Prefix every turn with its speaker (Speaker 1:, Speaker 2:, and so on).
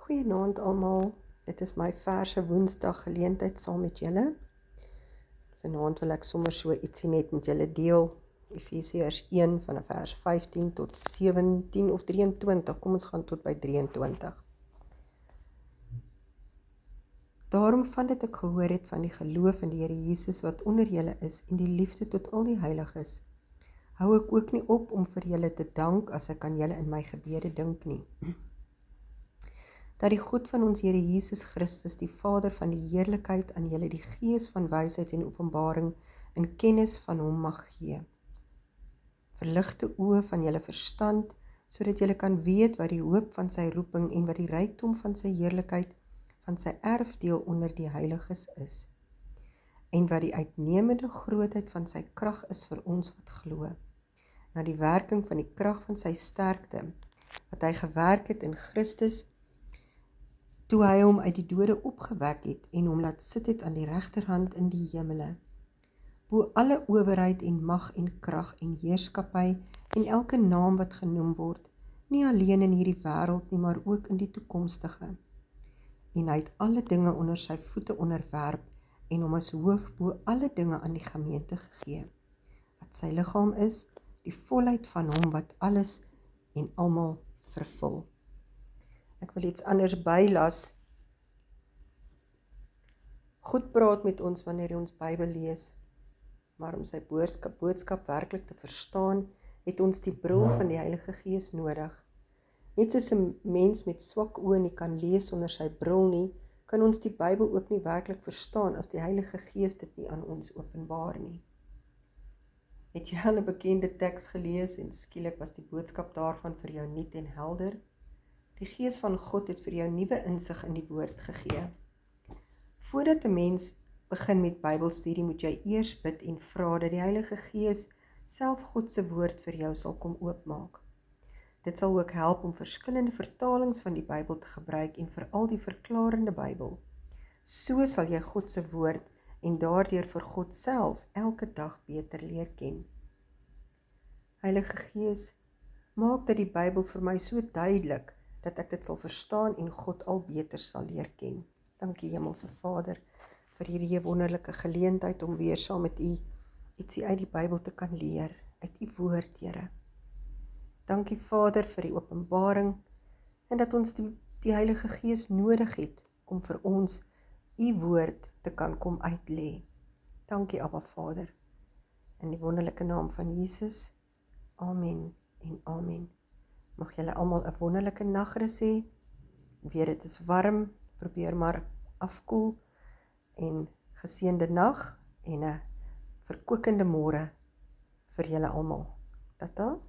Speaker 1: Goeienaand almal, dit is my verse Woensdag geleentheid saam met julle. Vanaand wil ek sommer so ietsie net met julle deel. Efesiërs 1 van vers 15 tot 17 of 23, kom ons gaan tot by 23. Daarom van dit ek gehoor het van die geloof in die Here Jesus wat onder julle is en die liefde tot al die heiliges, hou ek ook nie op om vir julle te dank as ek aan julle in my gebede dink nie. Dat die God van ons Here Jesus Christus, die Vader van die heerlikheid, aan julle die gees van wysheid en openbaring in kennis van hom mag gee. Verligte oë van julle verstand, sodat julle kan weet wat die hoop van sy roeping en wat die rykdom van sy heerlikheid, van sy erfdeel onder die heiliges is, en wat die uitnemende grootheid van sy krag is vir ons wat glo, na die werking van die krag van sy sterkte, wat hy gewerk het in Christus, toe hy hom uit die dode opgewek het en hom laat sit het aan die regterhand in die hemele, bo alle owerheid en mag en krag en heerskappy en elke naam wat genoem word, nie alleen in hierdie wêreld nie, maar ook in die toekomstige. En hy het alle dinge onder sy voete onderwerp en hom as hoof bo alle dinge aan die gemeente gegee, wat sy liggaam is, die volheid van hom wat alles en almal vervul. Ek wil iets anders bylas. God praat met ons wanneer hy ons Bybel lees, maar om sy boodskap werklik te verstaan, het ons die bril van die Heilige Gees nodig. Net soos 'n mens met swak oë nie kan lees sonder sy bril nie, kan ons die Bybel ook nie werklik verstaan as die Heilige Gees dit nie aan ons openbaar nie. Het jy al 'n bekende teks gelees en skielik was die boodskap daarvan vir jou nuut en helder? Die Gees van God het vir jou nuwe insig in die woord gegee. Voordat 'n mens begin met Bybelstudie, moet jy eers bid en vra dat die Heilige Gees self God se woord vir jou sal kom oopmaak. Dit sal ook help om verskillende vertalings van die Bybel te gebruik en veral die verklarende Bybel. So sal jy God se woord en daardeur vir God self elke dag beter leer ken. Heilige Gees, maak dat die Bybel vir my so duidelik dat ek dit sal verstaan en God al beter sal leer ken. Dankie Hemelse Vader vir hierdie wonderlike geleentheid om weer saam met U ietsie uit die Bybel te kan leer, uit U woord, Here. Dankie Vader vir die openbaring en dat ons die Heilige Gees nodig het om vir ons U woord te kan kom uitlê. Dankie Abba Vader. In die wonderlike naam van Jesus. Amen en amen. Mag julle almal 'n wonderlike nagrus hê. Weer dit is warm, probeer maar afkoel en geseënde nag en 'n verkwikkende môre vir julle almal. Tata.